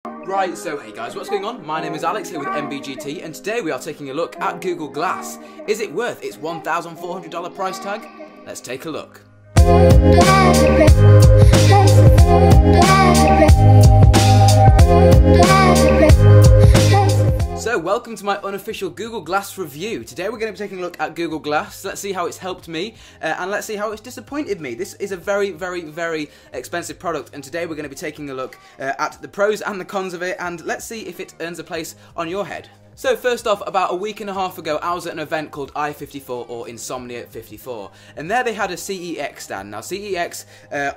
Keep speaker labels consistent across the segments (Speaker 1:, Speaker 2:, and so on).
Speaker 1: Right, so hey guys, what's going on? My name is Alex here with MBGT, and today we are taking a look at Google Glass. Is it worth its $1,400 price tag? Let's take a look. So, welcome to my unofficial Google Glass review. Today we're going to be taking a look at Google Glass. Let's see how it's helped me, and let's see how it's disappointed me. This is a very, very, very expensive product, and today we're going to be taking a look at the pros and the cons of it, and let's see if it earns a place on your head. So first off, about a week and a half ago, I was at an event called I-54, or Insomnia 54, and there they had a CEX stand. Now CEX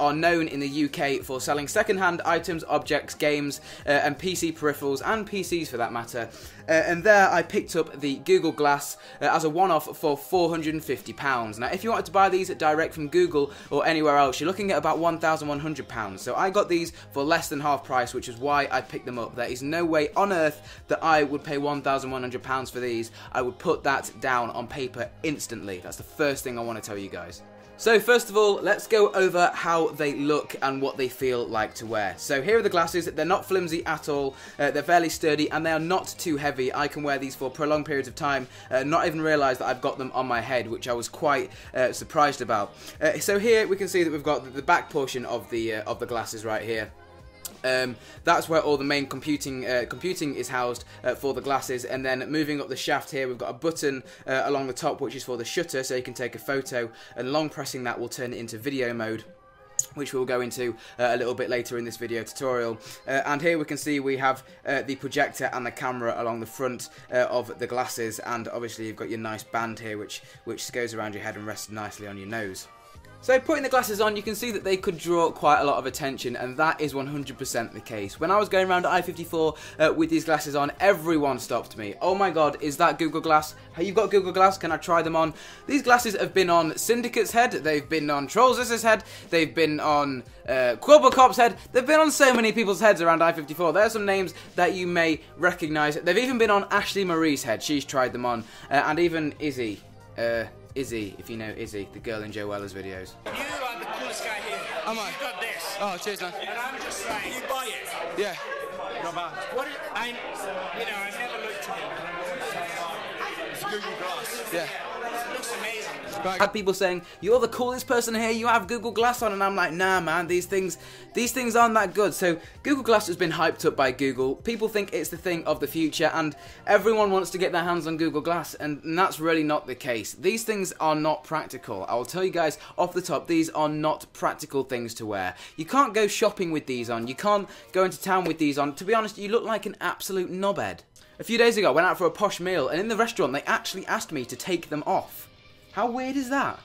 Speaker 1: are known in the UK for selling second-hand items, objects, games, and PC peripherals, and PCs for that matter. And there I picked up the Google Glass as a one-off for £450. Now if you wanted to buy these direct from Google or anywhere else, you're looking at about £1,100. So I got these for less than half price, which is why I picked them up. There is no way on earth that I would pay £1,100 for these. I would put that down on paper instantly. That's the first thing I want to tell you guys. So first of all, let's go over how they look and what they feel like to wear. So here are the glasses. They're not flimsy at all. They're fairly sturdy and they are not too heavy. I can wear these for prolonged periods of time, not even realise that I've got them on my head, which I was quite surprised about. So here we can see that we've got the back portion of the glasses right here. That's where all the main computing is housed for the glasses, and then moving up the shaft here we've got a button along the top which is for the shutter, so you can take a photo, and long pressing that will turn it into video mode, which we'll go into a little bit later in this video tutorial. And here we can see we have the projector and the camera along the front of the glasses, and obviously you've got your nice band here which goes around your head and rests nicely on your nose. So putting the glasses on, you can see that they could draw quite a lot of attention, and that is 100% the case. When I was going around I-54 with these glasses on, everyone stopped me. Oh my god, is that Google Glass? Hey, you've got Google Glass? Can I try them on? These glasses have been on Syndicate's head, they've been on Trolls's head, they've been on Quabblecop's head, they've been on so many people's heads around I-54. There are some names that you may recognise. They've even been on Ashley Marie's head, she's tried them on, and even Izzy. Izzy, if you know Izzy, the girl in Joe Weller's videos.
Speaker 2: You are the coolest guy here.
Speaker 1: Am I?
Speaker 2: You've got this.
Speaker 1: Oh, cheers, man.
Speaker 2: And I'm just saying, you buy it.
Speaker 1: Yeah.
Speaker 2: Not bad. I've never looked at it. It's Google Glass.
Speaker 1: Yeah.
Speaker 2: It looks amazing.
Speaker 1: I had people saying, you're the coolest person here, you have Google Glass on, and I'm like, nah man, these things aren't that good. So Google Glass has been hyped up by Google. People think it's the thing of the future, and everyone wants to get their hands on Google Glass, and that's really not the case. These things are not practical. I will tell you guys off the top, these are not practical things to wear. You can't go shopping with these on, you can't go into town with these on. To be honest, you look like an absolute knobhead. A few days ago I went out for a posh meal, and in the restaurant they actually asked me to take them off. How weird is that?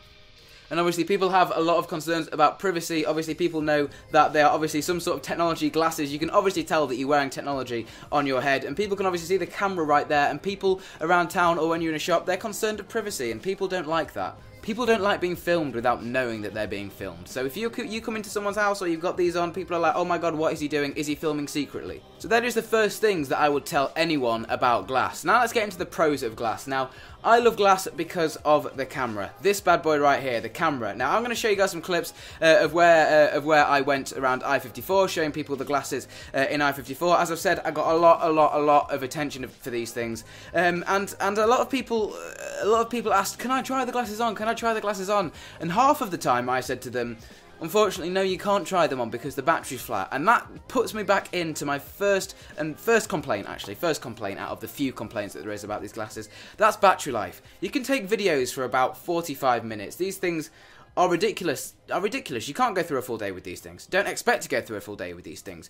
Speaker 1: And obviously people have a lot of concerns about privacy. Obviously people know that they are obviously some sort of technology glasses. You can obviously tell that you're wearing technology on your head, and people can obviously see the camera right there, and people around town or when you're in a shop, they're concerned of privacy, and people don't like that. People don't like being filmed without knowing that they're being filmed. So if you come into someone's house or you've got these on, people are like, oh my god, what is he doing? Is he filming secretly? So that is the first things that I would tell anyone about glass. Now let's get into the pros of glass. Now, I love glass because of the camera. This bad boy right here, the camera. Now I'm going to show you guys some clips of where I went around I-54, showing people the glasses in I-54. As I've said, I got a lot of attention for these things, and a lot of people asked, can I try the glasses on? Can I try the glasses on? And half of the time I said to them, unfortunately, no, you can't try them on because the battery's flat. And that puts me back into my first complaint out of the few complaints that there is about these glasses. That's battery life. You can take videos for about 45 minutes. These things are ridiculous. You can't go through a full day with these things. Don't expect to go through a full day with these things.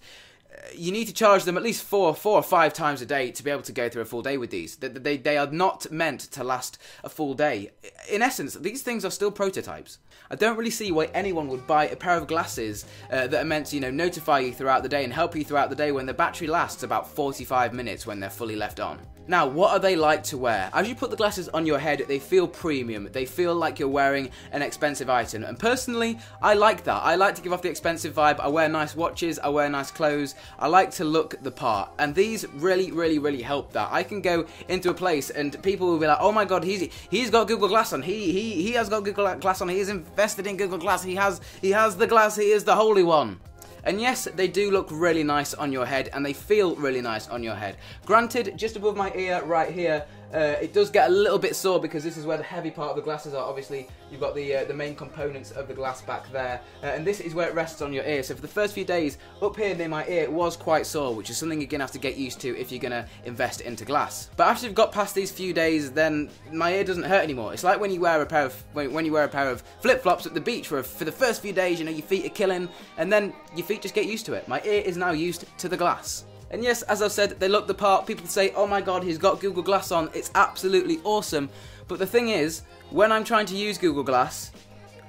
Speaker 1: You need to charge them at least four or five times a day to be able to go through a full day with these. They are not meant to last a full day. In essence, these things are still prototypes. I don't really see why anyone would buy a pair of glasses that are meant to, notify you throughout the day and help you throughout the day when the battery lasts about 45 minutes when they're fully left on. Now, what are they like to wear? As you put the glasses on your head, they feel premium. They feel like you're wearing an expensive item. And personally, I like that. I like to give off the expensive vibe. I wear nice watches. I wear nice clothes. I like to look the part. And these really help that. I can go into a place and people will be like, oh my god, he's got Google Glass on. He has got Google Glass on. He is invested in Google Glass. He has the glass. He is the holy one. And yes, they do look really nice on your head, and they feel really nice on your head. Granted, just above my ear right here, it does get a little bit sore because this is where the heavy part of the glasses are. Obviously, you've got the main components of the glass back there, and this is where it rests on your ear. So for the first few days, up here near my ear, it was quite sore, which is something you're going to have to get used to if you're going to invest into glass. But after you've got past these few days, then my ear doesn't hurt anymore. It's like when you wear a pair of when you wear a pair of flip-flops at the beach for the first few days, you know, your feet are killing, and then your feet just get used to it. My ear is now used to the glass. And yes, as I've said, they look the part. People say, oh my god, he's got Google Glass on. It's absolutely awesome. But the thing is, when I'm trying to use Google Glass,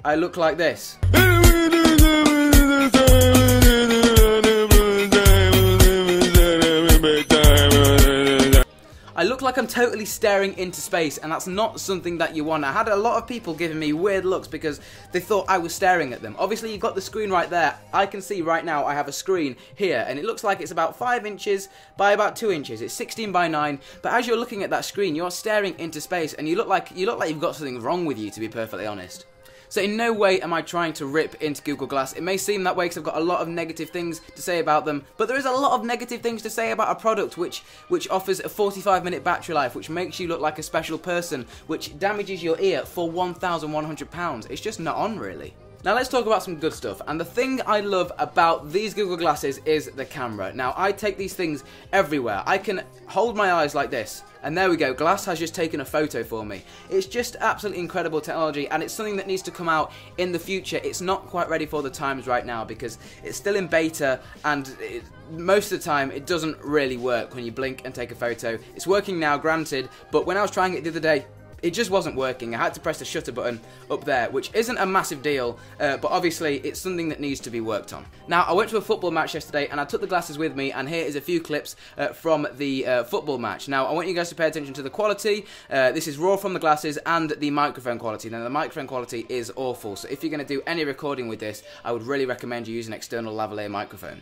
Speaker 1: I look like this. I look like I'm totally staring into space, and that's not something that you want. I had a lot of people giving me weird looks because they thought I was staring at them. Obviously, you've got the screen right there. I can see right now I have a screen here, and it looks like it's about 5 inches by about 2 inches. It's 16 by 9, but as you're looking at that screen, you're staring into space, and you look like you've got something wrong with you, to be perfectly honest. So in no way am I trying to rip into Google Glass. It may seem that way because I've got a lot of negative things to say about them, but there is a lot of negative things to say about a product which offers a 45-minute battery life, which makes you look like a special person, which damages your ear for £1,100. It's just not on, really. Now let's talk about some good stuff, and the thing I love about these Google Glasses is the camera. Now I take these things everywhere. I can hold my eyes like this, and there we go, Glass has just taken a photo for me. It's just absolutely incredible technology, and it's something that needs to come out in the future. It's not quite ready for the times right now because it's still in beta, and most of the time it doesn't really work when you blink and take a photo. It's working now, granted, but when I was trying it the other day, it just wasn't working. I had to press the shutter button up there, which isn't a massive deal, but obviously it's something that needs to be worked on. Now, I went to a football match yesterday and I took the glasses with me, and here is a few clips from the football match. Now, I want you guys to pay attention to the quality. This is raw from the glasses and the microphone quality. Now, the microphone quality is awful, so if you're going to do any recording with this, I would really recommend you use an external lavalier microphone.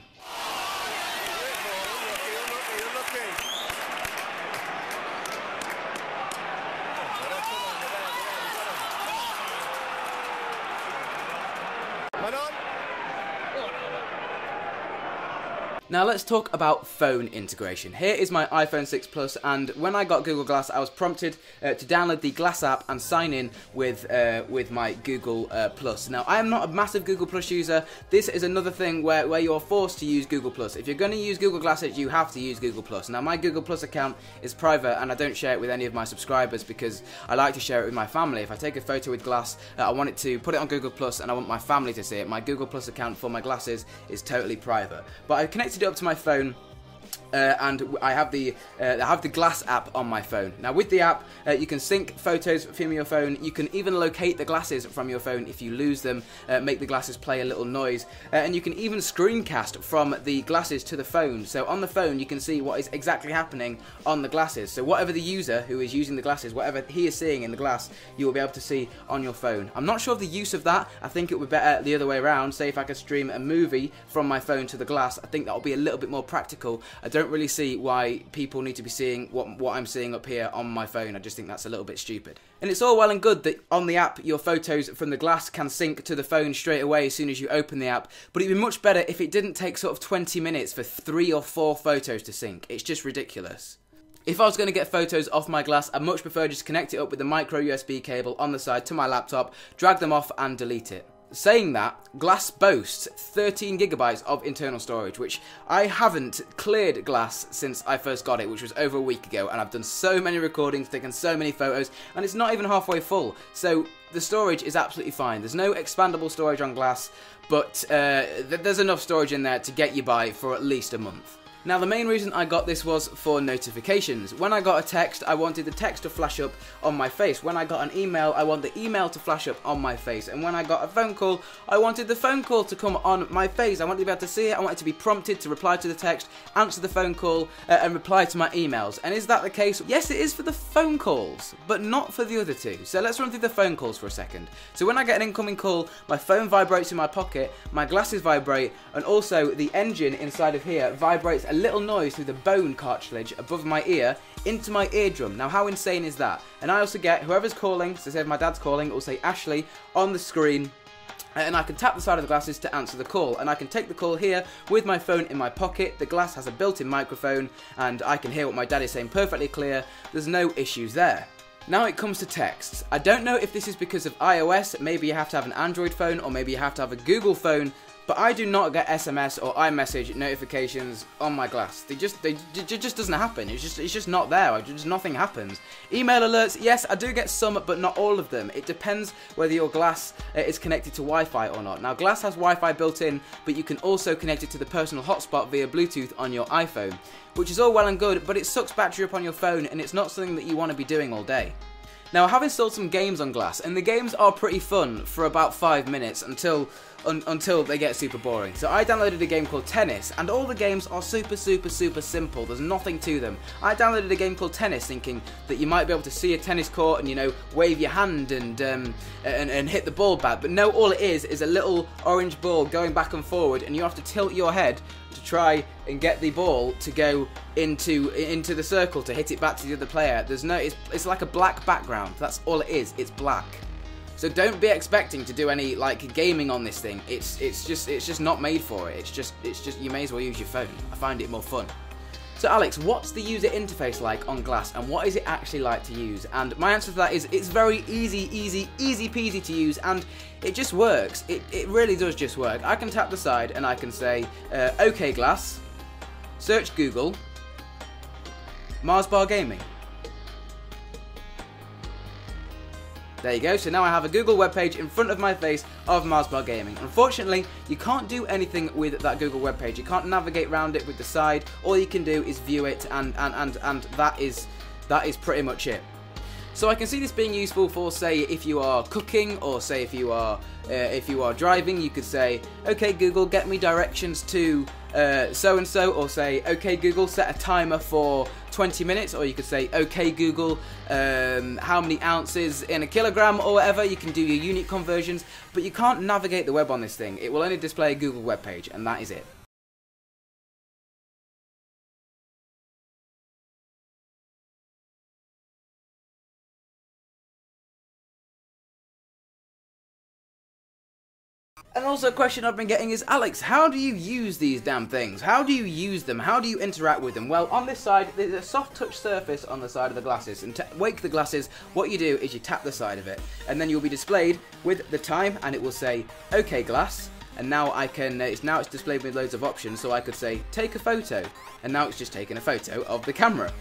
Speaker 1: Now let's talk about phone integration. Here is my iPhone 6 Plus, and when I got Google Glass, I was prompted to download the Glass app and sign in with my Google Plus. Now, I am not a massive Google Plus user. This is another thing where you're forced to use Google Plus. If you're going to use Google Glasses, you have to use Google Plus. Now, my Google Plus account is private, and I don't share it with any of my subscribers because I like to share it with my family. If I take a photo with Glass, I want it to put it on Google Plus, and I want my family to see it. My Google Plus account for my glasses is totally private. But I connected it up to my phone, and I have the Glass app on my phone. Now with the app, you can sync photos from your phone. You can even locate the glasses from your phone if you lose them, make the glasses play a little noise, and you can even screencast from the glasses to the phone. So on the phone you can see what is exactly happening on the glasses. So whatever the user who is using the glasses, whatever he is seeing in the glass, you will be able to see on your phone. I'm not sure of the use of that. I think it would be better the other way around. Say if I could stream a movie from my phone to the glass, I think that would be a little bit more practical. I don't really see why people need to be seeing what I'm seeing up here on my phone. I just think that's a little bit stupid. And it's all well and good that on the app your photos from the glass can sync to the phone straight away as soon as you open the app, but it'd be much better if it didn't take sort of 20 minutes for 3 or 4 photos to sync. It's just ridiculous. If I was going to get photos off my glass, I'd much prefer just connect it up with the micro USB cable on the side to my laptop, drag them off and delete it. Saying that, Glass boasts 13 gigabytes of internal storage, which I haven't cleared Glass since I first got it, which was over a week ago, and I've done so many recordings, taken so many photos, and it's not even halfway full. So the storage is absolutely fine. There's no expandable storage on Glass, but there's enough storage in there to get you by for at least a month. Now, the main reason I got this was for notifications. When I got a text, I wanted the text to flash up on my face. When I got an email, I want the email to flash up on my face. And when I got a phone call, I wanted the phone call to come on my face. I wanted to be able to see it. I wanted to be prompted to reply to the text, answer the phone call, and reply to my emails. And is that the case? Yes, it is for the phone calls, but not for the other two. So let's run through the phone calls for a second. So when I get an incoming call, my phone vibrates in my pocket, my glasses vibrate, and also the engine inside of here vibrates a little noise through the bone cartilage above my ear into my eardrum. Now, how insane is that? And I also get whoever's calling, so say if my dad's calling, it will say Ashley on the screen, and I can tap the side of the glasses to answer the call, and I can take the call here with my phone in my pocket. The glass has a built-in microphone and I can hear what my dad is saying perfectly clear. There's no issues there. Now it comes to texts. I don't know if this is because of iOS, maybe you have to have an Android phone or maybe you have to have a Google phone, but I do not get SMS or iMessage notifications on my glass. It just doesn't happen. It's just not there. Nothing happens. Email alerts, yes, I do get some, but not all of them. It depends whether your glass is connected to Wi-Fi or not. Now, glass has Wi-Fi built in, but you can also connect it to the personal hotspot via Bluetooth on your iPhone, which is all well and good, but it sucks battery up on your phone, and it's not something that you want to be doing all day. Now, I have installed some games on glass, and the games are pretty fun for about 5 minutes until they get super boring. So I downloaded a game called Tennis, and all the games are super simple. There's nothing to them. I downloaded a game called Tennis thinking that you might be able to see a tennis court and, you know, wave your hand and hit the ball back. But no, all it is a little orange ball going back and forward, and you have to tilt your head to try and get the ball to go into the circle to hit it back to the other player. There's no, it's like a black background. That's all it is. It's black. So don't be expecting to do any like gaming on this thing. It's just not made for it. It's just you may as well use your phone. I find it more fun. So Alex, what's the user interface like on glass, and what is it actually like to use? And my answer to that is it's very easy peasy to use, and it just works. It really does just work. I can tap the side and I can say, OK glass, search Google, Mars Bar Gaming. There you go, so now I have a Google webpage in front of my face of Mars Bar Gaming. Unfortunately, you can't do anything with that Google webpage. You can't navigate around it with the side. All you can do is view it, and that is pretty much it. So I can see this being useful for, say, if you are cooking, or say if you are driving. You could say, OK Google, get me directions to so and so, or say, OK Google, set a timer for 20 minutes, or you could say, OK Google, how many ounces in a kilogram, or whatever. You can do your unit conversions, but you can't navigate the web on this thing. It will only display a Google web page, and that is it. And also a question I've been getting is, Alex, how do you use these damn things? How do you use them? How do you interact with them? Well, on this side, there's a soft touch surface on the side of the glasses, and to wake the glasses, what you do is you tap the side of it, and then you'll be displayed with the time, and it will say, OK glass, and now I can, it's displayed with loads of options, so I could say, take a photo, and now it's just taking a photo of the camera.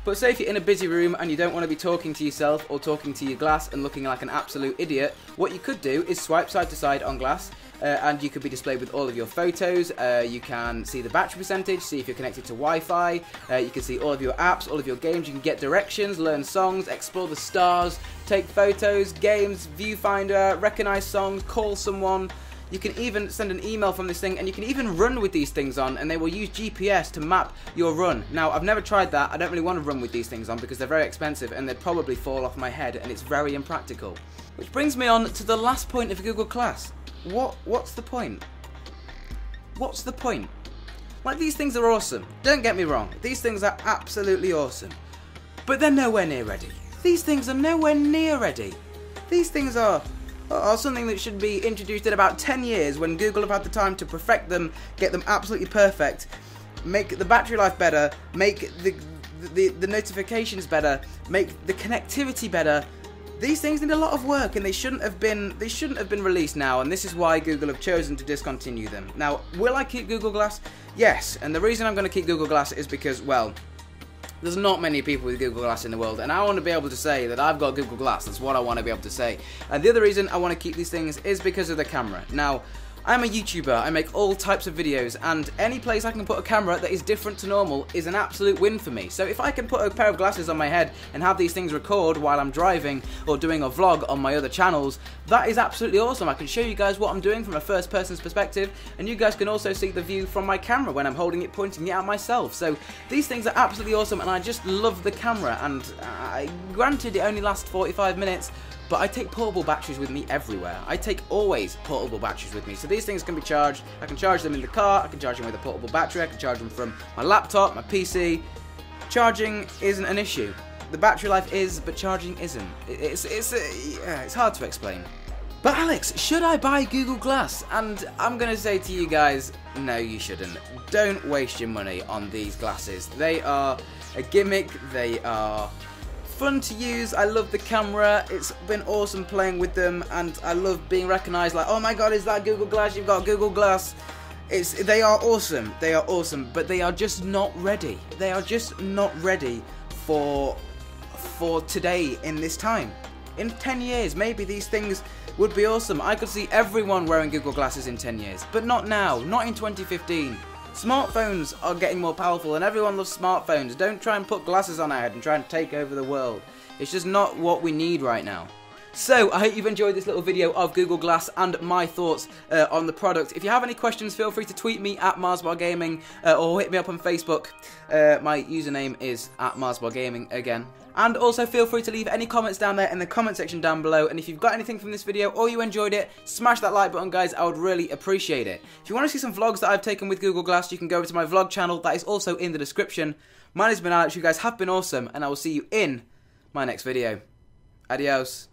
Speaker 1: But say if you're in a busy room and you don't want to be talking to yourself or talking to your glass and looking like an absolute idiot, what you could do is swipe side to side on glass, and you could be displayed with all of your photos. You can see the battery percentage, see if you're connected to Wi-Fi, you can see all of your apps, all of your games, you can get directions, learn songs, explore the stars, take photos, games, viewfinder, recognize songs, call someone. You can even send an email from this thing, and you can even run with these things on, and they will use GPS to map your run. Now, I've never tried that. I don't really want to run with these things on because they're very expensive and they'd probably fall off my head, and it's very impractical. Which brings me on to the last point of Google Glass. What's the point? What's the point? Like, these things are awesome. Don't get me wrong. These things are absolutely awesome. But they're nowhere near ready. These things are nowhere near ready. These things are something that should be introduced in about 10 years when Google have had the time to perfect them, get them absolutely perfect, make the battery life better, make the notifications better, make the connectivity better. These things need a lot of work, and they shouldn't have been released now, and this is why Google have chosen to discontinue them. Now, will I keep Google Glass? Yes, and the reason I'm going to keep Google Glass is because, well, there's not many people with Google Glass in the world, and I want to be able to say that I've got Google Glass. That's what I want to be able to say. And the other reason I want to keep these things is because of the camera. Now, I'm a YouTuber, I make all types of videos, and any place I can put a camera that is different to normal is an absolute win for me. So if I can put a pair of glasses on my head and have these things record while I'm driving or doing a vlog on my other channels, that is absolutely awesome. I can show you guys what I'm doing from a first person's perspective, and you guys can also see the view from my camera when I'm holding it, pointing it at myself. So these things are absolutely awesome, and I just love the camera, and granted it only lasts 45 minutes, but I take portable batteries with me everywhere. I take always portable batteries with me. So these things can be charged. I can charge them in the car, I can charge them with a portable battery, I can charge them from my laptop, my PC. Charging isn't an issue. The battery life is, but charging isn't. It's hard to explain. But Alex, should I buy Google Glass? And I'm going to say to you guys, no you shouldn't. Don't waste your money on these glasses. They are a gimmick, they are fun to use, I love the camera, it's been awesome playing with them, and I love being recognised like, oh my god, is that Google Glass? You've got Google Glass. They are awesome, but they are just not ready. They are just not ready for today in this time. In 10 years, maybe these things would be awesome. I could see everyone wearing Google Glasses in 10 years, but not now, not in 2015. Smartphones are getting more powerful and everyone loves smartphones. Don't try and put glasses on our head and try and take over the world. It's just not what we need right now. So, I hope you've enjoyed this little video of Google Glass and my thoughts on the product. If you have any questions, feel free to tweet me at MarsBarGaming or hit me up on Facebook. My username is at MarsBarGaming again. And also feel free to leave any comments down there in the comment section down below. And if you've got anything from this video or you enjoyed it, smash that like button, guys. I would really appreciate it. If you want to see some vlogs that I've taken with Google Glass, you can go over to my vlog channel. That is also in the description. Mine has been Alex. You guys have been awesome. And I will see you in my next video. Adios.